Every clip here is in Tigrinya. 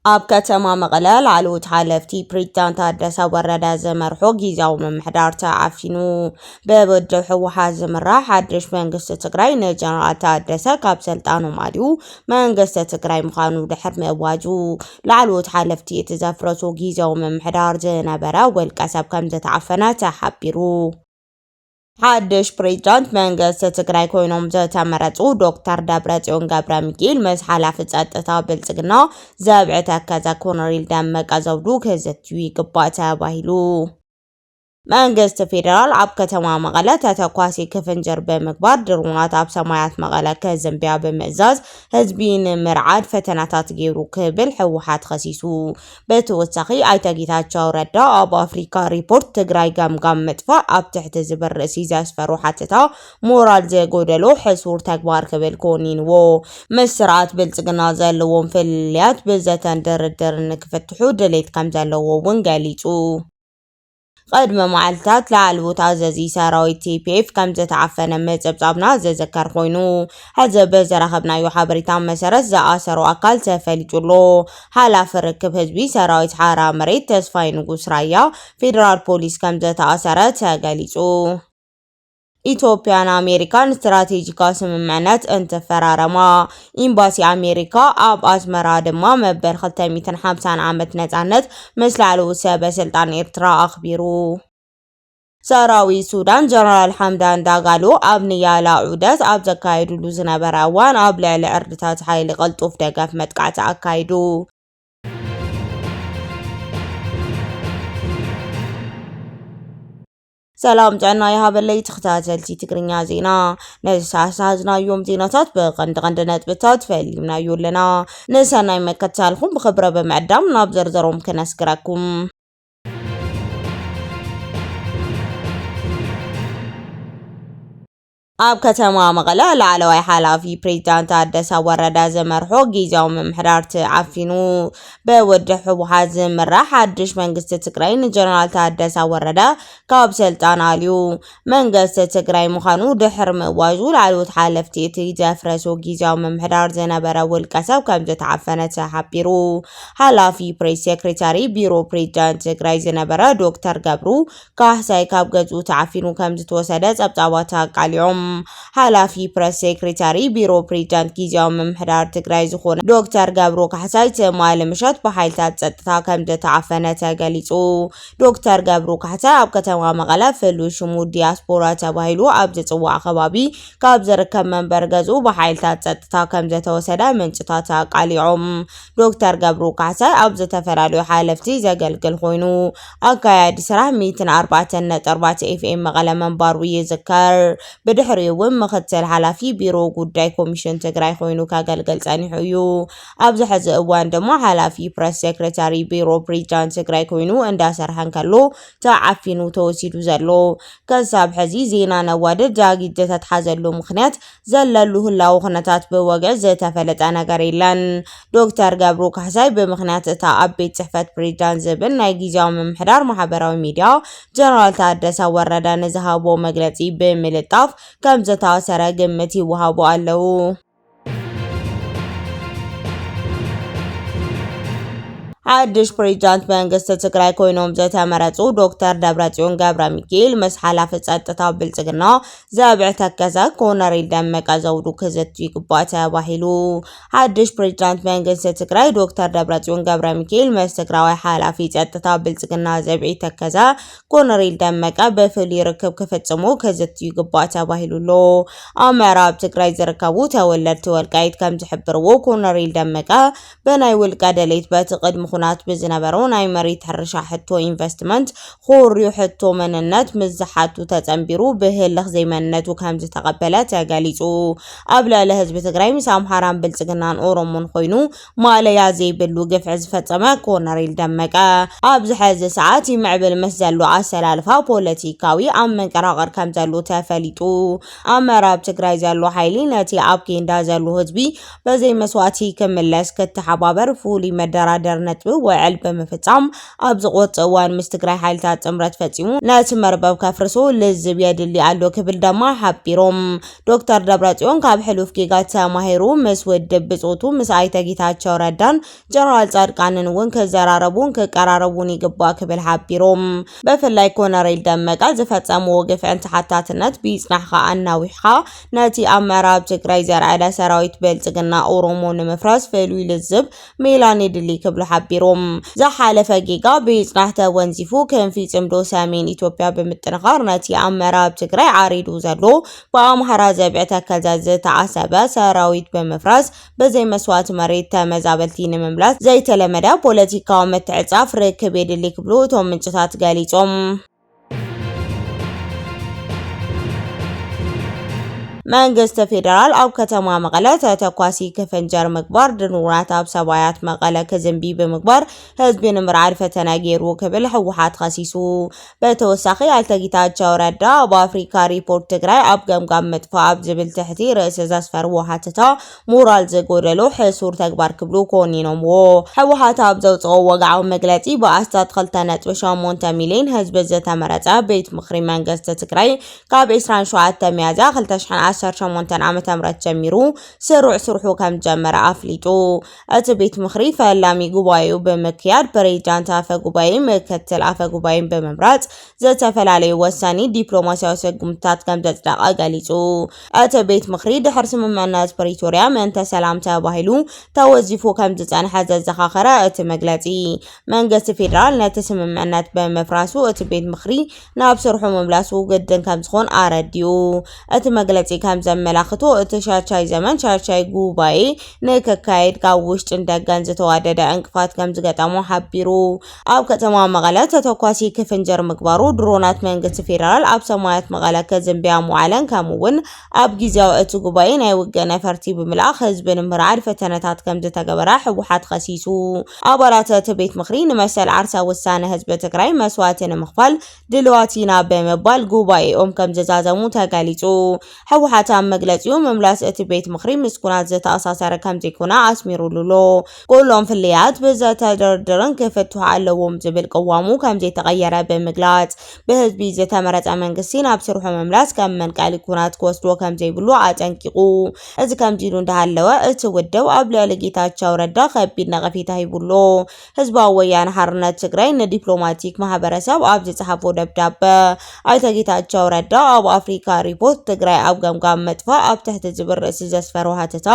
ኣብ ከተማ መቐለ ላዕለዎት ሓለፍቲ ፕሬዝዳንት ታደሰ ወረደ ዝመርሖ ጊዜያዊ ምምሕዳር ተዓፊኑ ብውድብ ህወሓት ዝምራሕ ሓድሽ መንግስቲ ትግራይ ንጀነራል ታደሰ ካብ ስልጣኖም ኣልዩ መንግስቲ ትግራይ ምዃኑ ድሕር ምእዋጁ ላዕለዎት ሓለፍቲ እቲ ዘፍረሶ ጊዜያዊ ምምሕዳር ዝነበረ ውልቀ ሰብ ከም ዝተዓፈነ ተሓቢሩ። ሓድሽ ፕሬዝዳንት መንግስቲ ትግራይ ኮይኖም ዝተመረጹ ዶክተር ደብረጽዮን ገብረሚካኤል ምስ ሓላፊ ጸጥታ ብልጽግና ዘብዒ ተከዘ ኮሎኔል ደመቀ ዘውዱ ክዝትዩ ይግባእ ተባሂሉ። መንግስቲ ፌደራል ኣብ ከተማ መቐለ ተተኳሲ ክፍንጅር ብምግባር ድሮናት ኣብ ሰማያት መቐለ ከዘንብያ ብምእዛዝ ህዝቢ ንምርዓድ ፈተናታት ገይሩ ክብል ህወሓት ከሲሱ። ብተወሳኺ ኣይተ ጌታቸው ረዳ ኣብ ኣፍሪካ ሪፖርት ትግራይ ገምጋም ምጥፋእ ኣብ ትሕቲ ዝብል ርእሲ ዘስፈሩ ሓተታ ሞራል ዘጎደሎ ሕሱር ተግባር ክብል ኮኒንዎ። ምስ ስርዓት ብልጽግና ዘለዎም ፍልልያት ብዘተን ድርድር ንክፍትሑ ድሌት ከም ዘለዎ እውን ገሊጹ። قدم معلتات لعلوت عزازي سراويت TPF كم زتعفن مزبزابنا زذكر خوينو هذا بزرخبنا يو حبريتان مسرز زآسرو أقل تفلجلو حالا فركب هزبي سراويت حارة مريت تسفاين قسرايا فيدرال بوليس كم زتعسرت تغاليزو. ኢትዮጵያን አሜሪካን ስትራቴጂካዊ ስምምዕነት እንትፈራረማ ኤምባሲ አሜሪካ ኣብ ኣስመራ ድማ መበል 250 ዓመት ነጻነት ምስ ላዕለዎት ሰበስልጣን ኤርትራ ኣኽቢሩ። ሰራዊት ሱዳን ጀነራል ሐምዳን ዳጋሎ ኣብ ንያላ ዑደት ኣብ ዘካየድሉ ዝነበረ እዋን ኣብ ልዕሊ ዕርድታት ሓይሊ ቅልጡፍ ደገፍ መጥቃዕቲ ኣካይዱ። ሰላም ጨና የሃበለይ ተኸታተልቲ ትግርኛ ዜና ነሳሳዝናዮም ዜናታት በቀንድ ነጥብታት ፈልግናዮ ለና ንሰናይ መከታተልኩም ብኽብረ በመዕዳም ናብ ዘርዘሮም ከነስግራኩም። ኣብ ከተማ መቐለ ላዕለዋይ ሓላፊ ፕሬዝዳንት ታደሰ ወረደ ዝመርሖ ጊዜያዊ ምምሕዳር ተዓፊኑ ብውድብ ህወሓት ዝምራሕ ሓድሽ መንግስቲ ትግራይ ንጀነራል ታደሰ ወረደ ካብ ስልጣን ኣልዩ መንግስቲ ትግራይ ምዃኑ ድሕር ምእዋጁ ላዕለዎት ሓለፍቲ እቲ ዘፍረሶ ጊዜያዊ ምምሕዳር ዝነበረ ውልቀ ሰብ ከም ዝተዓፈነ ተሓቢሩ። ሓላፊ ፕሬስ ሴክሬታሪ ቢሮ ፕሬዝዳንት ትግራይ ዝነበረ ዶክተር ገብሩ ካሕሳይ ካብ ገዝኡ ተዓፊኑ ከም ዝተወሰደ ጸብጻባት ኣቃሊዖም። ሓላፊ ፕሬስ ሴክሬታሪ ቢሮ ፕሬዝዳንት ጊዜያዊ ምምሕዳር ትግራይ ዝኾነ ዶክተር ገብሩ ካሕሳይ ትማል ምሸት ብሓይልታት ጸጥታ ከም ዝተዓፈነ ተገሊጹ። ዶክተር ገብሩ ካሕሳይ ኣብ ከተማ መቐለ ፍሉይ ሽሙ ዲያስፖራ ተባሂሉ ኣብ ዝጽዋዕ ከባቢ ካብ ዝርከብ መንበር ገዝኡ ብሓይልታት ጸጥታ ከም ዝተወሰደ ምንጭታት ኣቃሊዖም። ዶክተር ገብሩ ካሕሳይ ኣብ ዝተፈላለዩ ሓለፍቲ ዘገልግል ኮይኑ ኣካያዲ ስራሕ 104.4 FM መቐለ መንበሩ ይዝከር። ብድሕሪኡ እውን ምክትል ሓላፊ ቢሮ ጉዳይ ኮሚሽን ትግራይ ኮይኑ ካገልገል ጸኒሑ እዩ። ኣብዚ ሕዚ እዋን ድማ ሓላፊ ፕሬስ ሴክሬታሪ ቢሮ ፕሬዝዳንት ትግራይ ኮይኑ እንዳሰርሐ ከሎ ተዓፊኑ ተወሲዱ ዘሎ። ከሳብ ሕዚ ዜና ነዋድድ ዳጊት ዝተሓዘሉ ምክንያት ዘለሉ ህላው ኩነታት ብወግዕ ዝተፈለጠ ነገር የለን። ዶክተር ገብሩ ካሕሳይ ብምክንያት እታ ኣብ ቤት ጽሕፈት ፕሬዝዳንት ዝብል ናይ ጊዜያዊ ምምሕዳር ማሕበራዊ ሚድያ ጀነራል ታደሰ ወረደ ንዝሃቦ መግለጺ ብምልጣፍ ከም ዝተኣሰረ ግምት ይወሃቡ ኣለው። ሓድሽ ፕሬዝዳንት መንግስቲ ትግራይ ኮይኖም ዝተመረጹ ዶክተር ደብረጽዮን ገብረሚካኤል ምስ ሓላፊ ጸጥታ ብልጽግና ዘብዒ ተከዘ ኮሎኔል ደመቀ ዘውዱ ክዝትዩ ይግባእ ተባሂሉ። ሓድሽ ፕሬዝዳንት መንግስቲ ትግራይ ዶክተር ደብረጽዮን ገብረሚካኤል ምስ ትግራዋይ ሓላፊ ጸጥታ ብልጽግና ዘብዒ ተከዘ ኮሎኔል ደመቀ ብፍሉይ ርክብ ክፍጽሙ ክዝትዩ ይግባእ ተባሂሉሎ። ኣብ ምዕራብ ትግራይ ዝርከቡ ተወለድቲ ወልቃይት ከም ዝሕብርዎ ኮሎኔል ደመቀ ብናይ ውልቀ ደሌት በቲ ቅድሚ ኩናት ብዝነበረው ናይ መሬት ሕርሻ ሕቶ ኢንቨስትመንት ኮርዩ ሕቶ መንነት ምዝሓቱ ተጸንቢሩ ብህልኽ ዘይመነቱ ከም ዝተቀበለ ተገሊጹ። ኣብ ልዕሊ ህዝቢ ትግራይ ምስ ኣምሓራን ብልጽግናን ኦሮሞን ኮይኑ ማለያ ዘይብሉ ግፍዒ ዝፈጸመ ኮሎኔል ደመቀ ኣብዚ ሕዚ ሰዓት ይምዕብል ምስ ዘሎ ኣሰላልፋ ፖለቲካዊ ኣብ መንቀራቐር ከም ዘሎ ተፈሊጡ። ኣብ ምዕራብ ትግራይ ዘሎ ሓይሊ ነቲ ኣብ ኬንዳ ዘሎ ህዝቢ በዘይ መስዋዕቲ ክምለስ ክትሓባበር ፍሉይ መደራደር ነጥቢ ህዝቢ ውዕል በመፈጸም ኣብ ዝቆፅእ እዋን ምስ ትግራይ ሓይልታት ጥምረት ፈጺሙ ነቲ መርበብ ከፍርሱ ልዝብ የድሊ ኣሎ ክብል ድማ ሓቢሮም ዶክተር ደብረጽዮን ካብ ሕሉፍ ጌጋት ተማሂሩ ምስ ውድብ ብጾቱ ምስ ኣይተ ጌታቸው ረዳን ጀነራል ጻድቃንን እውን ክዘራረቡን ክቀራረቡን ይግባእ ክብል ሓቢሮም ብፍላይ ኮሎኔል ደመቀ ዝፈጸምዎ ግፍዕን ተሓታትነት ቢጽናሕካ ኣናዊሕካ ነቲ ኣብ ምዕራብ ትግራይ ዘርአለ ሰራዊት ብልጽግና ኦሮሞ ንምፍራስ ፈልዩ ልዝብ ሜላን የድሊ ክብሉ ሓቢሮም ዝሓለፈ ጌጋ ቢጽናሕ ተወንዚፉ ክንፊ ጽምዶ ሰሜን ኢትዮጵያ ብምጥንኻር ነቲ ኣብ ምዕራብ ትግራይ ዓሪዱ ዘሎ ብኣምሓራ ዘብዕ ተከዘ ዝተዓሰበ ሰራዊት ብምፍራስ በዘይ መስዋዕት መሬት ተመዛበልቲ ንምምላስ ዘይተለመደ ፖለቲካዊ ምትዕጻፍ ርክብ የድሊ ክብሉ እቶም ምንጭታት ገሊጾም መንግስት ፌደራል ኣብ ከተማ መቀለ ተተኳሲ ክፍንጀር ምግባር ድኑራት ኣብ ሰባያት መቀለ ከዘንቢ ብምግባር ህዝቢ ንምርዓድ ፈተና ገይሩ ክብል ህወሓት ከሲሱ በተወሳኺ ኣይተ ጌታቸው ረዳ ኣብ ኣፍሪካ ሪፖርት ትግራይ ኣብ ገምጋም መጥፋ ኣብ ዝብል ትሕቲ ርእሲ ዘስፈርዎ ሓተታ ሞራል ዝጎደሎ ሕሱር ተግባር ክብሉ ኮኒኖምዎ ህወሓት ኣብ ዘውፅኦ ወግዓዊ መግለጺ ብኣስታት 2.8 ሚልዮን ህዝቢ ዝተመረጸ ቤት ምክሪ መንግስቲ ትግራይ ካብ 27 ሚያዝያ 2018 ዓመተ ምህረት ጀሚሩ ስርሑ ከም ጀመረ ኣፍሊጡ እቲ ቤት ምክሪ ፈላሚ ጉባኤው ብምክያድ ፕሬዝዳንት ኣፈ ጉባኤ ምክትል ኣፈ ጉባኤ ብምምራጽ ዝተፈላለዩ ወሳኒ ዲፕሎማሲያዊ ስጉምትታት ከም ዘጽደቀ ገሊጹ እቲ ቤት ምክሪ ድሕሪ ስምምዕነት ፕሪቶሪያ መንተ ሰላም ተባሂሉ ተወዚፉ ከም ዝጸንሐ ዘዘኻኸረ እቲ መግለጺ መንግስቲ ፌደራል ነቲ ስምምዕነት ብምፍራሱ እቲ ቤት ምክሪ ናብ ስርሑ ምምላሱ ግድን ከም ዝኾን ኣረዲኡ እቲ መግለጺ ከም ዘመላኽቶ እቲ ሻቻይ ዘመን ሻቻይ ጉባኤ ንክካየድ ካብ ውሽጥን ደገን ዝተዋደደ እንቅፋት ከም ዝገጠሞ ሓቢሩ ኣብ ከተማ መቀለ ተተኳሲ ክፍንጀር ምግባሩ ድሮናት መንግስቲ ፌደራል ኣብ ሰማያት መቀለ ከዘንብያ ሙዓለን ከምውን ኣብ ጊዜያዊ እቲ ጉባኤ ናይ ውግእ ነፈርቲ ብምልኣኽ ህዝቢ ንምርዓድ ፈተነታት ከም ዝተገበረ ህወሓት ከሲሱ ኣባላት እቲ ቤት ምክሪ ንመሰል ዓርሳ ውሳነ ህዝቢ ትግራይ መስዋዕቲ ንምኽፋል ድልዋቲና ብምባል ጉባኤኦም ከም ዝዛዘሙ ተገሊጹ ህወሓት ኣብ መግለጺኡ መምላስ እቲ ቤት ምክሪ ምስኩናት ዝተኣሳሰረ ከም ዘይኮነ ኣስሚሩሉሎ ኩሎም ፍልያት ብዘተደርድርን ክፍትሑ ኣለዎም ዝብል ቅዋሙ ከም ዘይተቀየረ ብምግላጽ ብህዝቢ ዝተመረጸ መንግስቲ ናብ ስርሑ መምላስ ከም መንቃሊ ኩናት ክወስድዎ ከም ዘይብሉ ኣጠንቂቁ እዚ ከምዚ ኢሉ እንዳሃለወ እቲ ውድብ ኣብ ልዕሊ ጌታቸው ረዳ ከቢድ ነቐፌታ ሂቡሎ ህዝባዊ ወያነ ሓርነት ትግራይ ንዲፕሎማቲክ ማሕበረሰብ ኣብ ዝጸሓፎ ደብዳቤ ኣይተ ጌታቸው ረዳ ኣብ ኣፍሪካ ሪፖርት ትግራይ ኣብ ገምጋም መጥፋ ኣብ ትሕቲ ዝብል ርእሲ ዘስፈሩ ሓተታ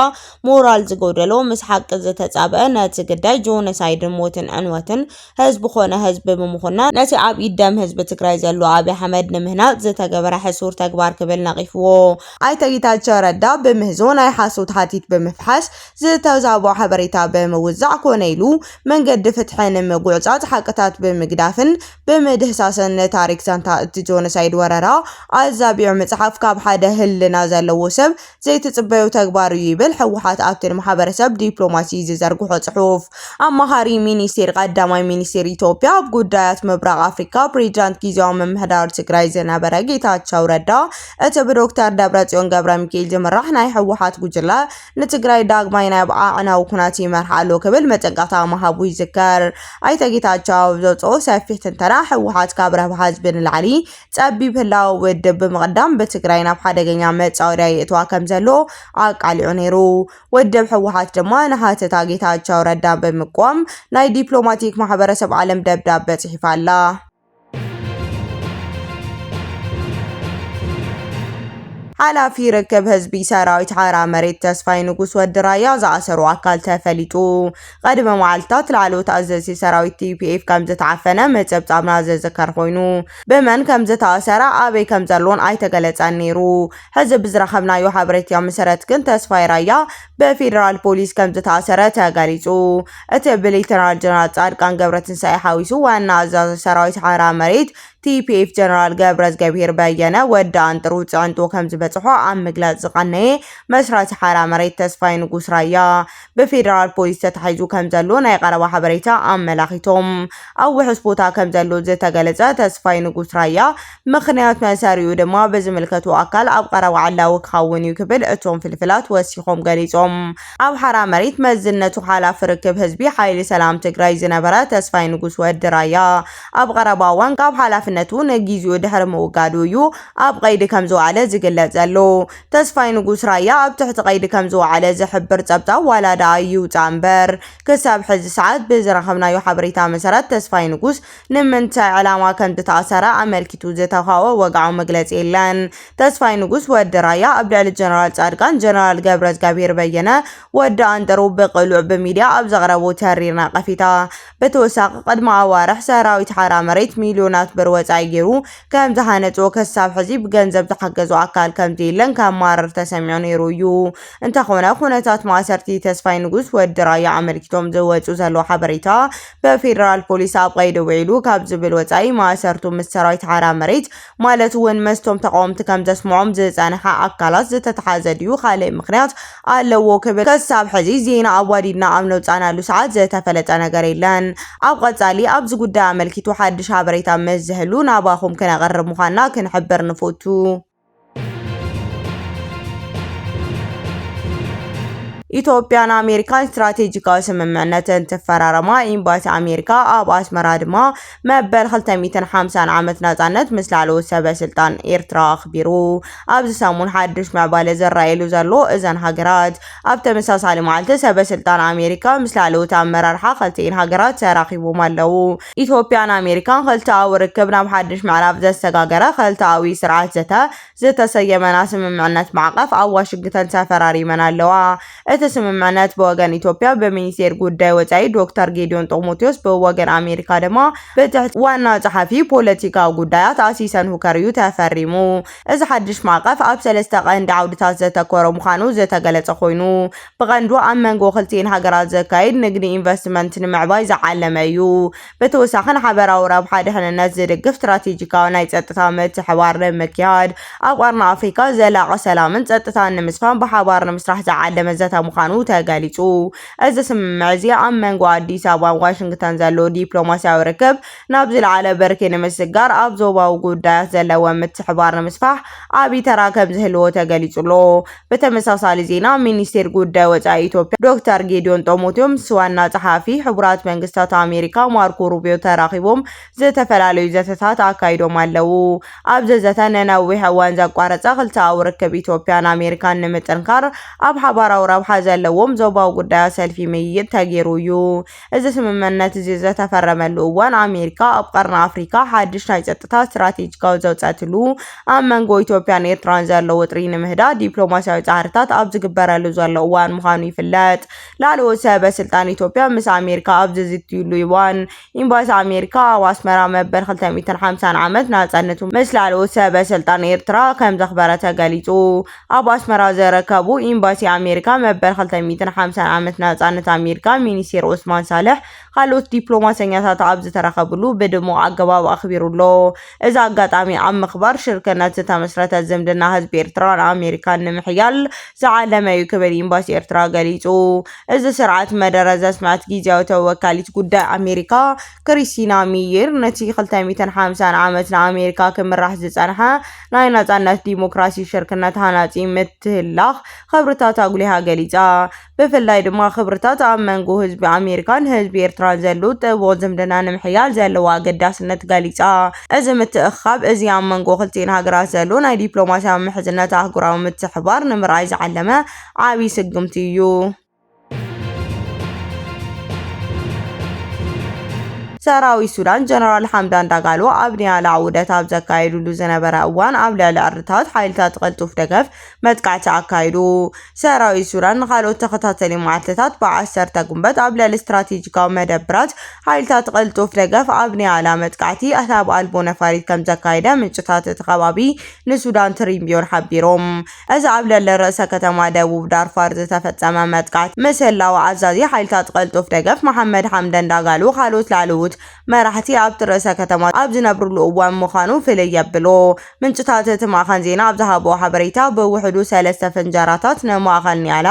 ሞራል ዝጎደሎ ምስ ሓቂ ዝተጻብአ ነቲ ግዳይ ጆኖሳይድ ሞትን ዕንወትን ህዝቢ ኮነ ህዝቢ ብምኹና ነቲ ኣብ ኢደም ህዝቢ ትግራይ ዘሎ ኣብይ ኣሕመድ ንምህናፅ ዝተገበረ ሕሱር ተግባር ክብል ነቒፍዎ ኣይተ ጌታቸው ረዳ ብምህዞ ናይ ሓሶት ሓቲት ብምፍሓስ ዝተዛብኦ ሓበሬታ ብምውዛዕ ኮነ ኢሉ መንገዲ ፍትሒ ንምጉዕጻጽ ሓቅታት ብምግዳፍን ብምድህሳስን ታሪክ ዛንታ እቲ ጆኖሳይድ ወረራ ኣዛቢዑ መጽሓፍ ካብ ሓደ ህልና ዘለዎ ሰብ ዘይተጽበዩ ተግባር ይብል ህወሓት ኣብቲ ማሕበረሰብ ዲፕሎማሲ ዝዘርግሖ ጽሑፍ ኣማሃሪ ሚኒስቴር ቀዳማይ ሚኒስቴር ኢትዮጵያ ኣብ ጉዳያት ምብራቅ ኣፍሪካ ፕሬዝዳንት ጊዜያዊ ምምሕዳር ትግራይ ዝነበረ ጌታቸው ረዳ እቲ ብዶክተር ደብረጽዮን ገብረ ሚካኤል ዝምራሕ ናይ ህወሓት ጉጅለ ንትግራይ ዳግማይ ናይ ኣዕናዊ ኩናት ይመርሕ ኣሎ ክብል መጠንቀቕታ ምሃቡ ይዝከር ኣይተ ጌታቸው ኣብ ዘውፅኦ ሰፊሕ ትንተና ህወሓት ካብ ረብሓ ህዝቢ ንላዕሊ ጸቢብ ህላዊ ውድብ ብምቕዳም ብትግራይ ናብ ሓደገኛ መጻወርያ የእትዋ ከም ዘሎ ኣቃሊዑ ነይሩ ውድብ ህወሓት ድማ ንሓተታ ጌታቸው ረዳ ብምቋም ናይ ዲፕሎማቲክ ማሕበረሰብ ዓለም ደብዳቤ ጽሒፋ ኣላ ሓላፊ ርክብ ህዝቢ ሰራዊት ሓራ መሬት ተስፋይ ንጉስ ወዲ ራያ ዝኣሰሩ ኣካል ተፈሊጡ ቀድመ መዓልታት ላዕለዎት ኣዘዚ ሰራዊት TPF ከም ዝተዓፈነ መጸብጻብና ዘዘከር ኮይኑ ብመን ከም ዝተኣሰረ ኣበይ ከም ዘሎን ኣይተገለጸን ነይሩ ህዝቢ ብዝረኸብናዮ ሓበሬታ መሰረት ግን ተስፋይ ራያ በፌደራል ፖሊስ ከም ዝተኣሰረ ተገሊጹ እቲ ብሌተናል ጀነራል ጻድቃን ገብረትንሳኤ ሓዊሱ ዋና ኣዛዚ ሰራዊት ሓራ መሬት TPF ጀነራል ገብረዝገብሄር በየነ ወዲ አንጥሩ ጽዕንቶ ከም ዝበጽሖ ኣብ ምግላጽ ዝቐነየ መስራቲ ሓራ መሬት ተስፋይ ንጉስ ራያ በፌደራል ፖሊስ ተታሒዙ ከም ዘሎ ናይ ቀረባ ሓበሬታ ኣመላኺቶም ኣብ ውሕስ ቦታ ከም ዘሎ ዝተገለጸ ተስፋይ ንጉስ ራያ ምኽንያት መሰሪኡ ድማ በዝምልከቱ ኣካል ኣብ ቀረባ ዓላዊ ክኸውን እዩ ክብል እቶም ፍልፍላት ወሲኾም ገሊጾም ኣብ ሓራ መሬት መዝነቱ ሓላፍ ርክብ ህዝቢ ሓይሊ ሰላም ትግራይ ዝነበረ ተስፋይ ንጉስ ወዲ ራያ ኣብ ቀረባ እዋን ካብ ሓላፍነቱ ንግዚኡ ድሕሪ ምውጋዱ እዩ ኣብ ቀይዲ ከም ዝወዓለ ዝግለጽ ዘሎ ተስፋይ ንጉስ ራያ ኣብ ትሕቲ ቀይዲ ከም ዝወዓለ ዝሕብር ጸብጻብ ዋላዳ ይውፃ እምበር ክሳብ ሕዚ ሰዓት ብዝረኸብናዮ ሓበሬታ መሰረት ተስፋይ ንጉስ ንምንታይ ዕላማ ከም ዝተኣሰረ ኣመልኪቱ ዝተኻወ ወግዓዊ መግለጺ የለን ተስፋይ ንጉስ ወዲ ራያ ኣብ ልዕሊ ጀነራል ጻድቃን ጀነራል ገብረዝገብሄር በየነ ወዲ አንጥሩ ብቅሉዕ በሚዲያ ኣብ ዘቕረቡ ተሪር ነቐፌታ በተወሳኺ ቅድመ ኣዋርሕ ሰራዊት ሓራ መሬት ሚልዮናት ብር ወጻኢ ገይሩ ከም ዝሃነጾ ክሳብ ሕዚ ብገንዘብ ዝሓገዙ ኣካል ከም ዘየለን ከማረር ተሰሚዑ ነይሩ እዩ እንተኾነ ኩነታት ማእሰርቲ ተስፋይ ንጉስ ወዲ ራያ ኣመልኪቶም ዝወጹ ዘሎ ሓበሬታ በፌደራል ፖሊስ ኣብ ቀይዲ ውዒሉ ካብ ዝብል ወጻኢ ማእሰርቱ ምስ ሰራዊት ሓራ መሬት ማለት እውን መስቶም ተቃወምቲ ከም ዘስምዖም ዝጸንሐ ኣካላት ዝተተሓዘ ድዩ ካልእ ምክንያት ኣለዎ ክብል ክሳብ ሕዚ ዜና ኣዋዲድና ኣብ ነውፃናሉ ሰዓት ዝተፈለጠ ነገር የለን ኣብ ቀጻሊ ኣብዚ ጉዳይ ኣመልኪቱ ሓድሽ ሓበሬታ ምስ ዝህሉ ናባኹም ክነቐርብ ምዃንና ክንሕብር ንፈቱ ኢትዮጵያን ኣሜሪካን ስትራቴጂካዊ ስምምዕነትን ተፈራረማ ኤምባሲ ኣሜሪካ ኣብ ኣስመራ ድማ መበል 250 ዓመት ናጻነት ምስ ላዕለዎ ሰበስልጣን ኤርትራ ኣኽቢሩ ኣብዚ ሰሙን ሓድሽ ምዕባለ ዝረኣየሉ ዘሎ እዘን ሃገራት ኣብ ተመሳሳሊ መዓልቲ ሰበስልጣን ኣሜሪካ ምስ ላዕለዎት ኣመራርሓ ክልቲአን ሃገራት ተራኺቦም ኣለዉ ኢትዮጵያን ኣሜሪካን ክልተኣዊ ርክብ ናብ ሓድሽ ምዕራፍ ዘሰጋገረ ክልተኣዊ ስርዓት ዝተሰየመና ስምምዕነት ማዕቀፍ ኣብ ዋሽንግተን ተፈራሪመን ኣለዋ እቲ ስምምዕነት በወገን ኢትዮጵያ በሚኒስቴር ጉዳይ ወጻኢ ዶክተር ጌዲዮን ጢሞቴዎስ በወገን አሜሪካ ድማ በትሕቲ ዋና ጸሐፊ ፖለቲካዊ ጉዳያት አሲሰን ሁከርዩ ተፈሪሙ እዚ ሓድሽ ማዕቀፍ ኣብ ሰለስተ ቀንዲ ዓውድታት ዘተኮረ ምዃኑ ዝተገለጸ ኮይኑ ብቐንዱ ኣብ መንጎ ክልቲአን ሃገራት ዘካይድ ንግዲ ኢንቨስትመንት ንምዕባይ ዝዓለመ እዩ ብተወሳኺ ሓበራዊ ረብሓ ድሕንነት ዝድግፍ ስትራቴጂካዊ ናይ ጸጥታ ምትሕብባር ንምክያድ ኣብ ቀርኒ ኣፍሪካ ዘላቒ ሰላምን ጸጥታን ንምስፋን ብሓባር ንምስራሕ ዝዓለመ ዘተ ምዃኑ ተገሊጹ እዚ ስምምዕ እዚ ኣብ መንጎ ኣዲስ ኣበባን ዋሽንግተን ዘሎ ዲፕሎማስያዊ ርክብ ናብ ዝለዓለ ብርኪ ንምስጋር ኣብ ዞባዊ ጉዳያት ዘለዎ ምትሕብባር ንምስፋሕ ዓብዪ ተራ ከም ዝህልዎ ተገሊጹሎ ብተመሳሳሊ ዜና ሚኒስቴር ጉዳይ ወጻኢ ኢትዮጵያ ዶክተር ጌዲዮን ጢሞቴዎስ ዋና ጸሐፊ ሕቡራት መንግስታት ኣሜሪካ ማርኮ ሩቢዮ ተራኺቦም ዝተፈላለዩ ዘተታት ኣካይዶም ኣለዉ ኣብ ዘተ ነነዊሕ እዋን ዘቋረጸ ክልተኣዊ ርክብ ኢትዮጵያን ኣሜሪካን ንምጥንካር ኣብ ሓባራዊ ረብሓ ዘለዎም ዞባዊ ጉዳያት ሰልፊ ምይይጥ ተገይሩ እዩ እዚ ስምምዕነት እዚ ዝተፈረመሉ እዋን ኣሜሪካ ኣብ ቀርኒ ኣፍሪካ ሓድሽ ናይ ጸጥታ ስትራቴጂካዊ ዘውፀትሉ ኣብ መንጎ ኢትዮጵያን ኤርትራን ዘሎ ውጥሪ ንምህዳር ዲፕሎማስያዊ ጻዕርታት ኣብ ዝግበረሉ ዘሎ እዋን ምዃኑ ይፍለጥ ላዕለዎት ሰበስልጣን ኢትዮጵያ ምስ ኣሜሪካ ኣብ ዝዝትይሉ እዋን ኤምባሲ ኣሜሪካ ኣብ ኣስመራ መበል 250 ዓመት ናጽነቱ ምስ ላዕለዎት ሰበስልጣን ኤርትራ ከም ዘኽበረ ተገሊጹ ኣብ ኣስመራ ዝርከቡ ኤምባሲ ኣሜሪካ መበል 250 ዓመት ናጽነት ኣሜሪካ ሚኒስቴር ዑስማን ሳልሕ ካልኦት ዲፕሎማስያኛታት ኣብ ዝተረኸብሉ ብድሙቕ ኣገባብ ኣኽቢሩሎ እዚ ኣጋጣሚ ኣብ ምኽባር ሽርክነት ዝተመስረተ ዝምድና ህዝቢ ኤርትራን ኣሜሪካን ንምሕያል ዝዓለመ እዩ ክብል ኤምባሲ ኤርትራ ገሊጹ እዚ ስርዓት መደረ ዘስምዐት ጊዜያዊ ተወካሊት ጉዳይ ኣሜሪካ ክሪስቲና ሚየር ነቲ 250 ዓመት ንኣሜሪካ ክምራሕ ዝጸንሐ ናይ ናጽነት ዲሞክራሲ ሽርክነት ሃናጺ ምትህልላኽ ክብርታት ኣጉሊሃ ገሊጻ ብፍላይ ድማ ክብርታት ኣብ መንጎ ህዝቢ ኣሜሪካን ህዝቢ ኤርትራን ዘሎ ጥቡቕ ዝምድና ንምሕያል ዘለዎ ኣገዳስነት ገሊጻ እዚ ምትእኽኻብ እዚ ኣብ መንጎ ክልቲአን ሃገራት ዘሎ ናይ ዲፕሎማስያዊ ምሕዝነት ኣህጉራዊ ምትሕብባር ንምርኣይ ዝዓለመ ዓብዪ ስጉምቲ እዩ ሰራዊት ሱዳን ጀነራል ሐምዳን ዳጋሎ ኣብ ኒያላ ዓውደት ኣብ ዘካየድሉ ዝነበረ እዋን ኣብ ልዕሊ ዕርታት ሓይልታት ቅልጡፍ ደገፍ መጥቃዕቲ ኣካይዱ ሰራዊት ሱዳን ንኻልኦት ተኸታተሊ መዓልትታት ብ10 ጉንበት ኣብ ልዕሊ ስትራቴጂካዊ መደብራት ሓይልታት ቅልጡፍ ደገፍ ኣብ ኒያላ መጥቃዕቲ ኣሳብ ኣልቦ ነፋሪት ከም ዘካየደ ምንጭታት እቲ ከባቢ ንሱዳን ትሪቢዮን ሓቢሮም እዚ ኣብ ልዕሊ ርእሰ ከተማ ደቡብ ዳርፋር ዝተፈጸመ መጥቃዕቲ ምስ ህላወ ኣዛዚ ሓይልታት ቅልጡፍ ደገፍ መሐመድ ሐምዳን ዳጋሎ ካልኦት ላዕለዎት ዝነበሩት መራሕቲ ኣብ ርእሰ ከተማ ኣብ ዝነብሩሉ እዋን ምዃኑ ፍልይ የብሎ። ምንጭታት እቲ ማእኸል ዜና ኣብ ዝሃቦ ሓበሬታ ብውሕዱ 3 ፍንጀራታት ንማእኸል ኒያላ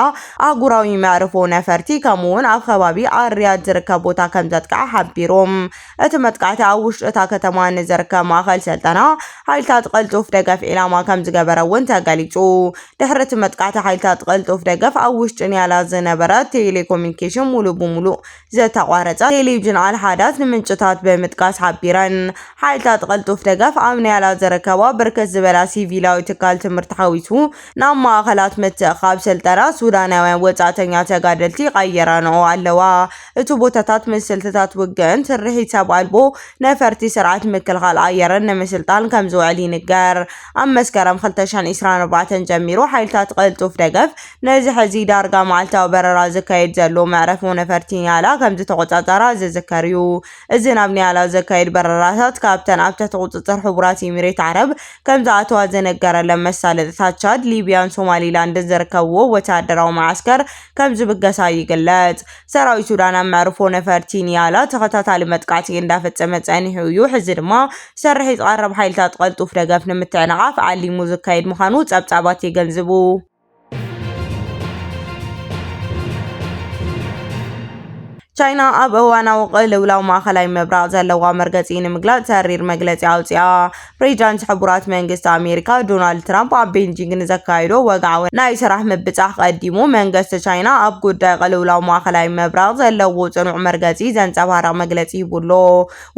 ኣህጉራዊ መዕርፎ ነፈርቲ ከምኡውን ኣብ ከባቢ ኣርያድ ዝርከብ ቦታ ከም ዘጥቅዓ ሓቢሮም። እቲ መጥቃዕቲ ኣብ ውሽጢ እታ ከተማ ንዝርከብ ማእኸል ስልጠና ሓይልታት ቅልጡፍ ደገፍ ኢላማ ከም ዝገበረ እውን ተገሊጹ። ድሕሪ እቲ መጥቃዕቲ ሓይልታት ቅልጡፍ ደገፍ ኣብ ውሽጢ ኒያላ ዝነበረ ቴሌኮሙኒኬሽን ሙሉእ ብሙሉእ ዝተቋረፀ ቴሌቪዥን ኣልሓዳት ንምንጭታት ብምጥቃስ ሓቢረን። ሓይልታት ቅልጡፍ ደገፍ ኣብ ኒያላ ዝርከባ ብርክት ዝበላ ሲቪላዊ ትካል ትምህርቲ ሓዊሱ ናብ ማእኸላት ምትእኻብ ስልጠና ሱዳናውያን ወጻእተኛ ተጋደልቲ ቀይረንኦ ኣለዋ። እቲ ቦታታት ምስልትታት ውግእን ስርሒት ሰብ ኣልቦ ነፈርቲ ስርዓት ምክልኻል ኣየርን ንምስልጣን ከም ዝውዕል ይንገር። ኣብ መስከረም 2024 ጀሚሩ ሓይልታት ቅልጡፍ ደገፍ ነዚ ሕዚ ዳርጋ መዓልታዊ በረራ ዝካየድ ዘሎ መዕረፎ ነፈርቲ ኒያላ ከም ዝተቆጻጸረ ዝዝከር እዩ። እዚ ናብ ኒያላ ዝካየድ በረራታት ካብተን ኣብ ትሕቲ ቁጽጽር ሕቡራት ኤሚሬት ዓረብ ከም ዝኣተዋ ዝነገረለን መሳለጥታት ቻድ፣ ሊብያን ሶማሊላንድን ዝርከብዎ ወተሃደራዊ ማዓስከር ከም ዝብገሳ ይግለጽ። ሰራዊት ሱዳን ኣብ መዕርፎ ነፈርቲ ኒያላ ተኸታታሊ መጥቃዕቲ እንዳፈጸመ ጸኒሑ እዩ። ሕዚ ድማ ሰርሒት ቀረብ ሓይልታት ቅልጡፍ ደገፍ ንምትዕንቃፍ ዓሊሙ ዝካየድ ምዃኑ ጸብጻባት ይገልጽቡ። ቻይና ኣብ እዋናዊ ቅልውላው ማእኸላይ ምብራቕ ዘለዋ መርገጺ ንምግላጽ ሰሪር መግለጺ ኣውፂኣ። ፕሬዚዳንት ሕቡራት መንግስቲ ኣሜሪካ ዶናልድ ትራምፕ ኣብ ቤጂንግ ንዘካይዶ ወግዓዊ ናይ ስራሕ ምብጻሕ ቀዲሙ መንግስቲ ቻይና ኣብ ጉዳይ ቅልውላው ማእኸላይ ምብራቕ ዘለዎ ጽኑዕ መርገጺ ዘንጸባርቕ መግለጺ ይብሎ።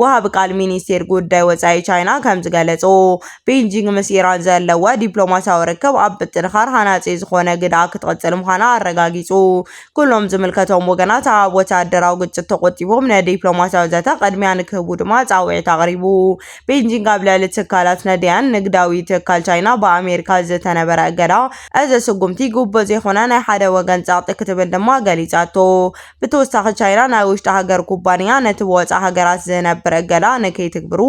ወሃቢ ቃል ሚኒስቴር ጉዳይ ወጻኢ ቻይና ከም ዝገለጹ ቤጂንግ ምስ ኢራን ዘለዋ ዲፕሎማስያዊ ርክብ ኣብ ምጥንኻር ሃናጺ ዝኾነ ግድኣ ክትቕጽል ምዃና ኣረጋጊጹ። ኩሎም ዝምልከቶም ወገናት ኣብ ወተሃደራዊ ግጭት ተቆጢቦም ንዲፕሎማስያዊ ዘተ ቅድሚያ ንክህቡ ድማ ጻውዒት ኣቕሪቡ። ቤጂንግ ኣብ ልዕሊ ትካላት ነዳያን ንግዳዊ ትካል ቻይና ብኣሜሪካ ዝተነበረ እገዳ እዚ ስጉምቲ ግቡእ ዘይኮነ ናይ ሓደ ወገን ጸቕጢ ክትብል ድማ ገሊጻቶ። ብተወሳኺ ቻይና ናይ ውሽጢ ሃገር ኩባንያ ነቲ ብወጻኢ ሃገራት ዝነብር እገዳ ንከይትግብሩ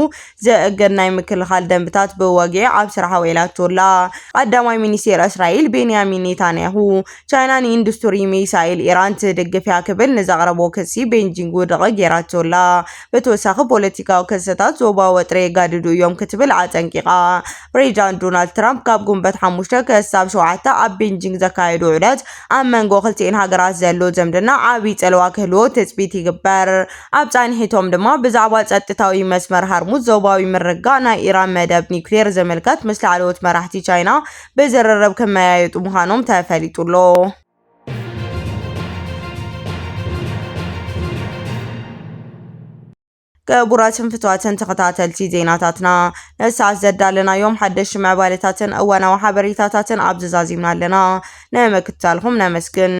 ዝእግድ ናይ ምክልኻል ደንብታት ብወግዒ ኣብ ስራሕ ኣውዒላቶላ። ቀዳማይ ሚኒስቴር እስራኤል ቤንያሚን ኔታንያሁ ቻይና ንኢንዱስትሪ ሚሳኤል ኢራን ትድግፍ እያ ክብል ንዘቕረቦ ክሲ ቤጂንግ ውድቕ ገይራቶላ። ብተወሳኺ ፖለቲካዊ ክስታት ዞባዊ ወጥሪ የጋድዱ እዮም ክትብል ኣጠንቂቓ። ፕሬዚዳንት ዶናልድ ትራምፕ ካብ ጉንበት 5 ክሳብ 7 ኣብ ቤጂንግ ዘካየዱ ዑደት ኣብ መንጎ ክልቲአን ሃገራት ዘሎ ዝምድና ዓብይ ጽልዋ ክህልዎ ትጽቢት ይግበር። ኣብ ጻንሒቶም ድማ ብዛዕባ ጸጥታዊ መስመር ሃርሙዝ ዞባዊ ምርግጋእ ናይ ኢራን መደብ ኒውክሌር ዝምልከት ምስ ላዕለዎት መራሕቲ ቻይና ብዝርርብ ክመያየጡ ምዃኖም ተፈሊጡሎ። ክቡራትን ፍትዋትን ተኸታተልቲ ዜናታትና ነሰዓት ዘዳለናዮም ሓደሽቲ ምዕባለታትን እዋናዊ ሓበሬታታትን ኣብ ዝዛዚምና ኣለና። ንምክትታልኩም ነመስግን።